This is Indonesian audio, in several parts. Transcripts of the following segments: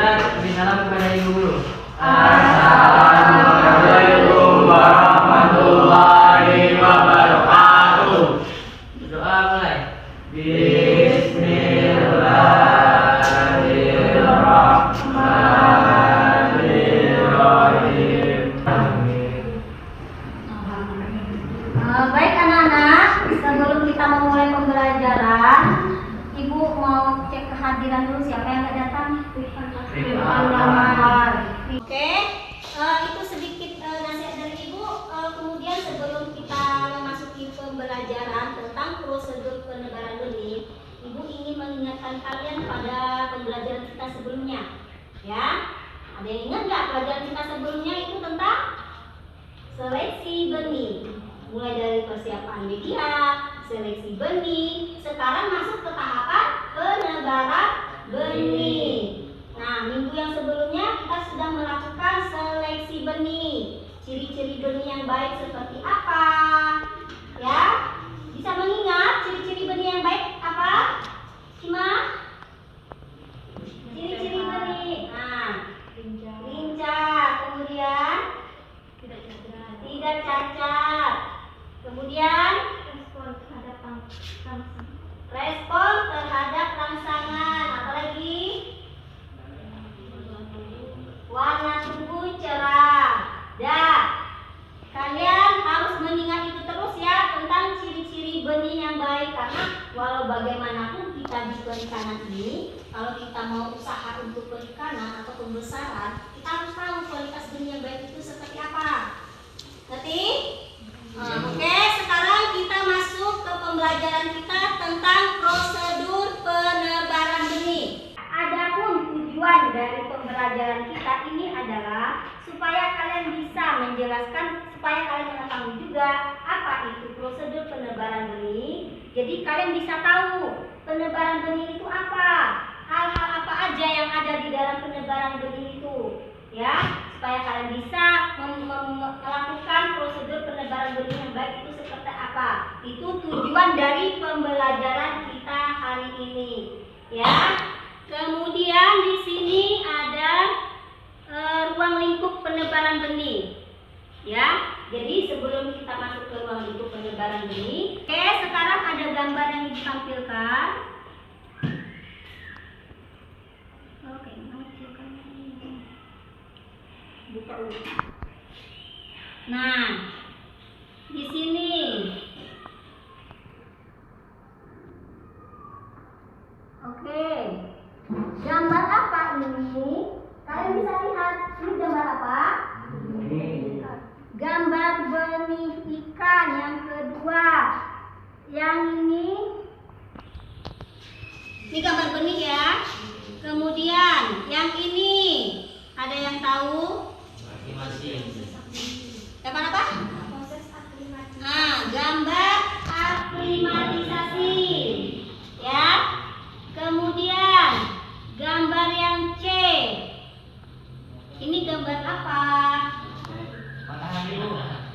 Ustaz, beri salam kepada ibu guru. Assalamualaikum warahmatullahi wabarakatuh. Doa mulai. Bismillahirrahmanirrahim. Baik anak-anak, sebelum kita memulai pembelajaran, Ibu mau cek kehadiran dulu siapa yang nggak datang. Oke, itu sedikit nasihat dari Ibu. Kemudian sebelum kita memasuki pembelajaran tentang prosedur penebaran benih, Ibu ingin mengingatkan kalian pada pembelajaran kita sebelumnya. Ya, ada yang ingat nggak pelajaran kita sebelumnya itu tentang seleksi benih? Mulai dari persiapan media, seleksi benih, sekarang masuk ke tahapan penebaran benih. Nah, minggu yang sebelumnya kita sudah melakukan seleksi benih. Ciri-ciri benih yang baik seperti apa? Ya, bisa mengingat ciri-ciri benih yang baik apa? Cima? Ciri-ciri benih. Nah, lincah, kemudian tidak cacat. Kemudian respon terhadap rangsangan. Apalagi warna tubuh cerah. Kalian harus mengingat itu terus ya tentang ciri-ciri benih yang baik, karena walau bagaimanapun kita di perikanan ini, kalau kita mau usaha untuk perikanan atau pembesaran, kita harus tahu kualitas benih yang baik itu seperti apa. Ngerti? Oke, sekarang kita masuk ke pembelajaran kita tentang prosedur penebaran benih. Adapun tujuan dari pembelajaran kita ini adalah supaya kalian bisa menjelaskan, supaya kalian mengetahui juga apa itu prosedur penebaran benih. Jadi kalian bisa tahu penebaran benih itu apa, hal-hal apa aja yang ada di dalam penebaran benih itu, ya, supaya kalian bisa melakukan prosedur penebaran benih yang baik itu seperti apa. Itu tujuan dari pembelajaran kita hari ini, ya. Kemudian di sini ada ruang lingkup penebaran benih, ya. Jadi sebelum kita masuk ke ruang lingkup penebaran benih, oke, sekarang ada gambar yang ditampilkan. Oke, buka ulang. Nah, di sini oke, gambar apa ini? Kalian bisa lihat ini gambar apa? Gambar benih ikan yang kedua. Yang ini gambar benih ya. Kemudian yang ini ada yang tahu? Gambar apa? Nah, gambar aklimatisasi, ya. Kemudian gambar yang C. Ini gambar apa?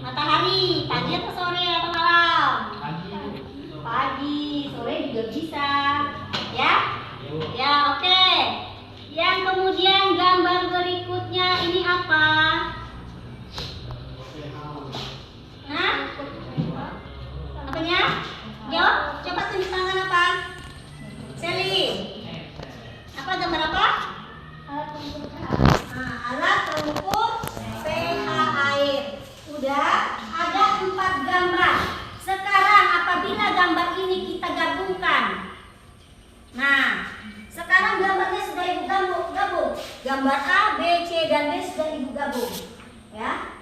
Matahari. Pagi atau sore atau malam? Pagi, sore juga bisa, ya. Ya, oke. Yang kemudian gambar berikutnya ini apa? Hah? Apanya? Jawab, coba tunjuk tangan apa? Seli. Apa gambar apa? Alat pengukur pH air. Udah ada 4 gambar. Sekarang apabila gambar ini kita gabungkan. Nah, sekarang gambarnya sudah Ibu gabung. Gambar A, B, C, dan D sudah Ibu gabung. Ya.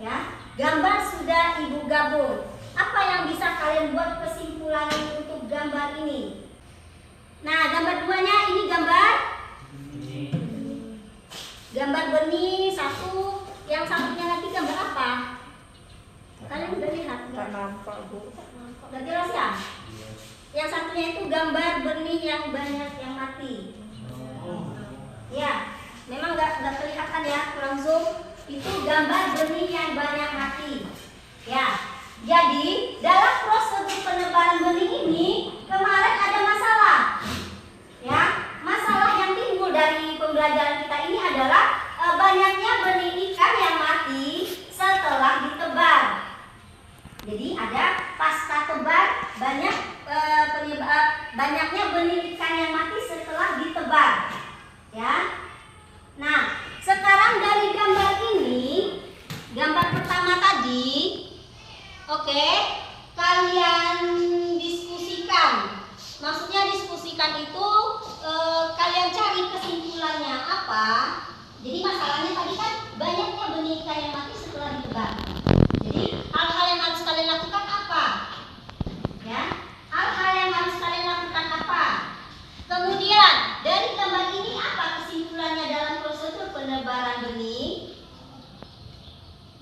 Ya. Gambar sudah Ibu gabung. Apa yang bisa kalian buat kesimpulan untuk gambar ini? Nah, gambar 2-nya ini gambar benih satu. Yang satunya lagi gambar apa? Kalian udah lihat? Tak nampak, Bu. Udah jelas ya? Yang satunya itu gambar benih yang banyak yang mati. Ya, memang nggak kelihatan ya, kurang zoom. Itu gambar benih yang banyak mati. Ya, jadi dalam prosedur penebaran benih ini kemarin ada masalah. Ya, masalah yang timbul dari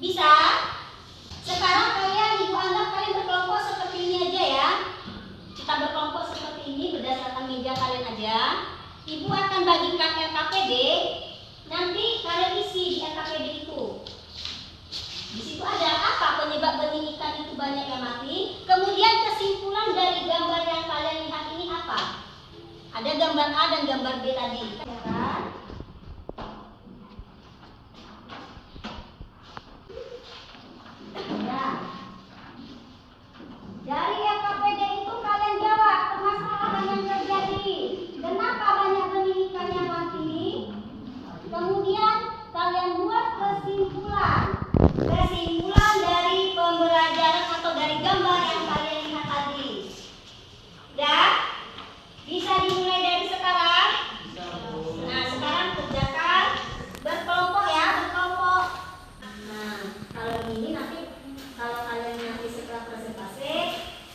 Bisa? Sekarang kalian ibu anggap kalian berkelompok seperti ini aja ya. Kita berkelompok seperti ini berdasarkan meja kalian aja. Ibu akan bagikan LKPD. Nanti kalian isi di LKPD itu. Di situ ada apa penyebab benih ikan itu banyak yang mati. Kemudian kesimpulan dari gambar yang kalian lihat ini apa? Ada gambar A dan gambar B tadi. Ya kan? Ya. Dari LKPD itu kalian jawab permasalahan yang terjadi. Kenapa banyak benih ikan yang mati? Kemudian kalian buat kesimpulan. Kesimpulan dari pembelajaran atau dari gambar yang kalian lihat tadi. Ya? Bisa dimulai dari sekarang? Nah, sekarang kerjakan berkelompok ya, berkelompok. Nah, kalau ini nanti kalau kalian nanti setelah presentasi,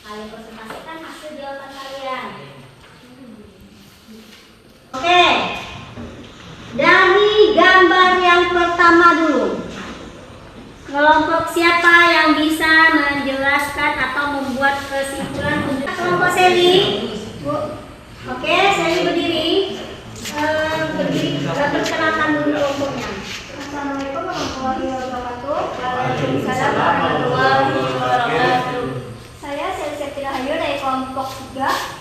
kalian presentasikan hasil jawaban kalian. Oke. Dari gambar yang pertama dulu. Kelompok siapa yang bisa menjelaskan atau membuat kesimpulan untuk kelompok Seli? Bu. Oke, Seli berdiri. Perkenalkan dulu kelompoknya. Assalamualaikum warahmatullahi wabarakatuh. Waalaikumsalam warahmatullahi wabarakatuh. Saya Seli Septilah Hayu dari kelompok 3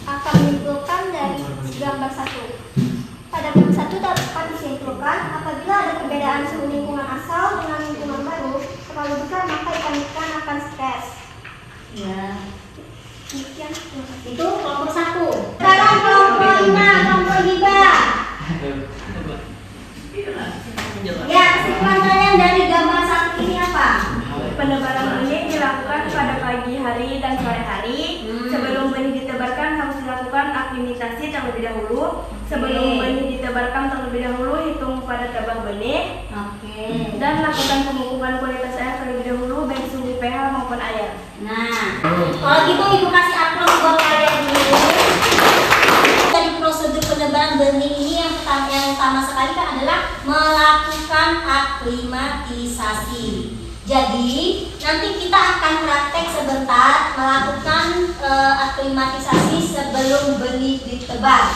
akan menyimpulkan dari gambar 1. Pada gambar 1 dapat disimpulkan apabila ada perbedaan suhu lingkungan asal dengan lingkungan baru terlalu besar maka ikan-ikan akan stres. Ya. Demikian. Itu kelompok 1. Sekarang kelompok 5, kelompok hibah. Ya, kesimpulan kalian dari gambar 1 ini apa? Penebaran benih dilakukan pada pagi hari dan sore hari. Sebelum benih ditebarkan harus dilakukan aklimatasi terlebih dahulu. Sebelum benih ditebarkan terlebih dahulu hitung pada tabang benih. Dan lakukan pemupukan kualitas air terlebih dahulu baik suhu pH maupun air. Nah, kalau gitu ibu kasih aplaus buat kalian dulu. Dari prosedur penebaran benih ini yang pertama sekali kan adalah melakukan aklimatisasi. Jadi nanti kita akan praktek sebentar melakukan aklimatisasi sebelum benih ditebar.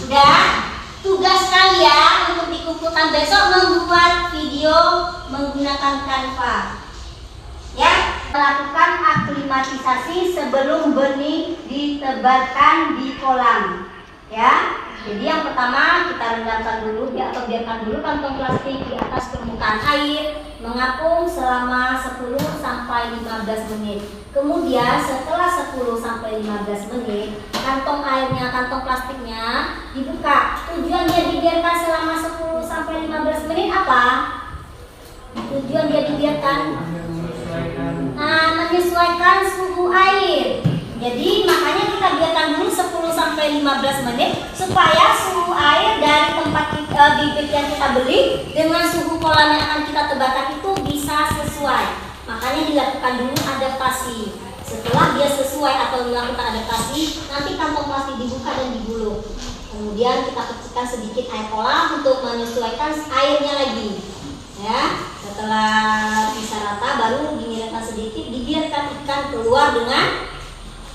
Udah, tugas kalian untuk di kumpulan besok membuat video menggunakan Canva. Ya, melakukan aklimatisasi sebelum benih ditebarkan di kolam. Ya. Jadi yang pertama kita rendamkan dulu atau biarkan dulu kantong plastik di atas permukaan air mengapung selama 10 sampai 15 menit. Kemudian setelah 10 sampai 15 menit kantong airnya, kantong plastiknya dibuka. Tujuan dia dibiarkan selama 10 sampai 15 menit apa? Tujuan dia dibiarkan menyesuaikan suhu air. Jadi makanya kita biarkan dulu 10 sampai 15 menit supaya suhu air dari tempat bibit yang kita beli dengan suhu kolam yang akan kita tebarkan itu bisa sesuai. Makanya dilakukan dulu adaptasi. Setelah dia sesuai atau dilakukan adaptasi, nanti kantong plastik dibuka dan digulung. Kemudian kita percikan sedikit air kolam untuk menyesuaikan airnya lagi. Ya, setelah bisa rata baru dimiringkan sedikit, dibiarkan ikan keluar dengan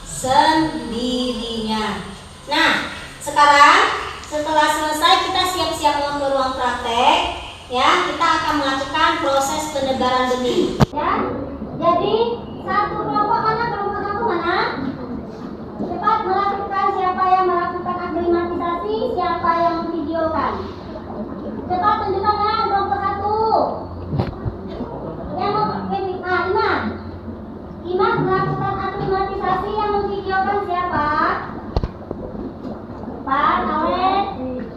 sendirinya. Nah, sekarang setelah selesai kita siap-siap mau ke ruang praktek. Ya, kita akan melakukan proses penebaran benih. Ya, jadi satu kelompok mana? Kelompok 1 mana? Cepat melakukan, siapa yang melakukan aklimatisasi, siapa yang memvideokan. Cepat tunjukkan ya, kelompok 1. Yang mau Iman melakukan aklimatisasi, yang memvideokan siapa? Pak, Alif.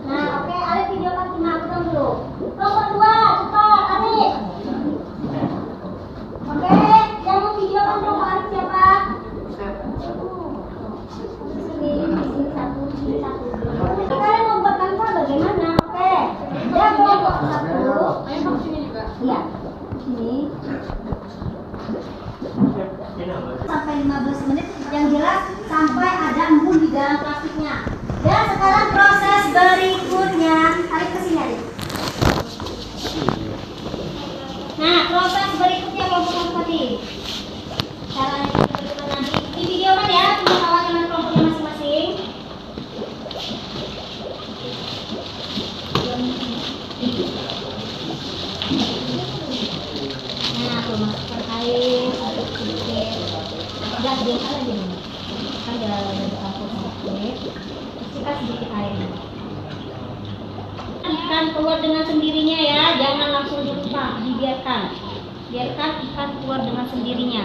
Nah, oke, Alif videokan Iman dulu. Kelompok 2, cepat, Alif. Oke, yang memvideokan kelompok Alif siapa? Sini satu. Kalian membuat Canva bagaimana? Oke. Dan kelompok 1. Ayo ke sini juga. Iya. Sini. Sampai 15 menit, yang jelas sampai ada embun di dalam plastiknya. Dan sekarang proses berikutnya, tarik ke sini. Nah, proses berikutnya kelompok tadi. Caranya kita nanti di video kan ya, teman awal dengan kelompoknya masing-masing. Nah, tuh masukkan air sedikit. Udah biasa aja nih. Kan udah campur sedikit. Kasihkan sedikit air. Ikan keluar dengan sendirinya ya, jangan langsung dilepas, dibiarkan. Biarkan ikan keluar dengan sendirinya.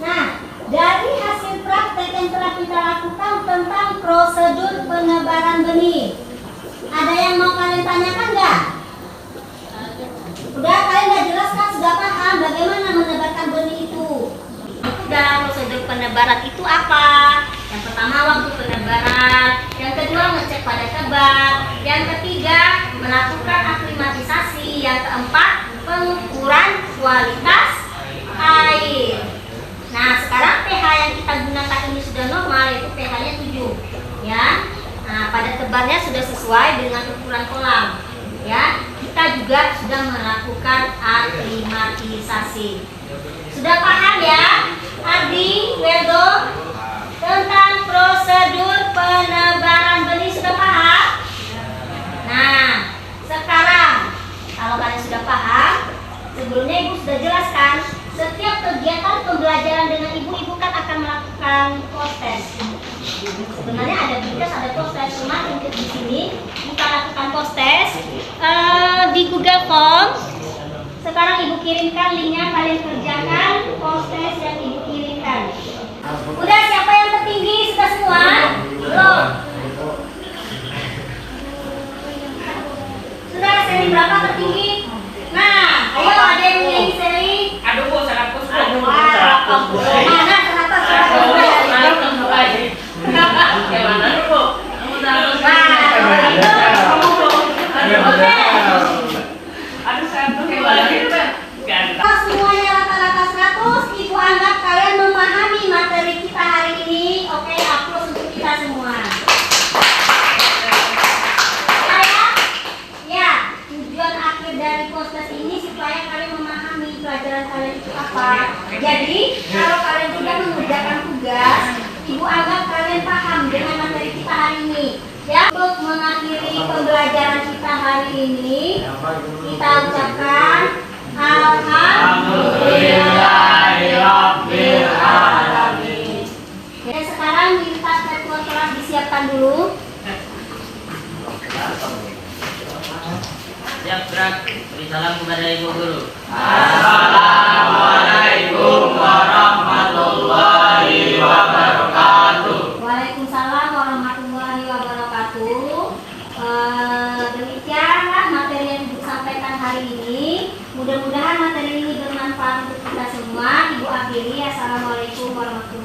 Nah, dari hasil praktek yang telah kita lakukan tentang prosedur penebaran benih, ada yang mau kalian tanyakan nggak? Udah, kalian udah jelas kan, sudah paham bagaimana menebarkan benih itu? Dalam prosedur penebaran itu apa? Yang pertama waktu penebaran, yang kedua ngecek pada tebar, yang ketiga melakukan aklimatisasi, yang keempat pengukuran kualitas air. Nah, sekarang pH yang kita gunakan ini sudah normal, yaitu pH-nya 7 ya. Nah, pada tebarnya sudah sesuai dengan ukuran kolam ya. Kita juga sudah melakukan aklimatisasi. Sudah paham ya Adi, Weldo, tentang prosedur penebaran benih? Sudah paham? Nah, sekarang kalau kalian sudah paham, sebelumnya Ibu sudah jelaskan, setiap kegiatan pembelajaran dengan ibu kan akan melakukan post-test. Sebenarnya ada bidas, ada post-test, cuma untuk di sini kita lakukan post-test di Google Forms. Sekarang Ibu kirimkan linknya, kalian kerjakan post-test yang Ibu kirimkan. Udah, siapa yang tertinggi? Sudah semua? Belum? Sudah, seri berapa tertinggi? Nah, ayo ada yang milih seri? Aduh, Bu, 100. Aduh, mana 100? Gimana nih, Bu? Aduh, 100 gimana nih, Bu? Kalau semuanya rata-rata 100, Ibu anggap kalian memahami materi kita hari ini. Oke, aplaus untuk kita semua. Ya, tujuan akhir dari post-test ini supaya kalian memahami pelajaran kalian itu apa. Jadi, kalau kalian sudah mengerjakan tugas, Ibu anggap kalian paham dengan materi kita hari ini. Ya, untuk mengakhiri pembelajaran kita hari ini, kita ucapkan Alhamdulillahirabbil alamin. Jadi sekarang lintas ketua kelas disiapkan dulu. Siap gerak. Beri salam kepada Ibu Guru. Assalamualaikum warahmatullahi wabarakatuh. Waalaikumsalam warahmatullahi wabarakatuh. Demikianlah materi yang Ibu sampaikan hari ini. Mudah-mudahan materi ini bermanfaat untuk kita semua. Ibu akhiri. Assalamualaikum warahmatullahi wabarakatuh.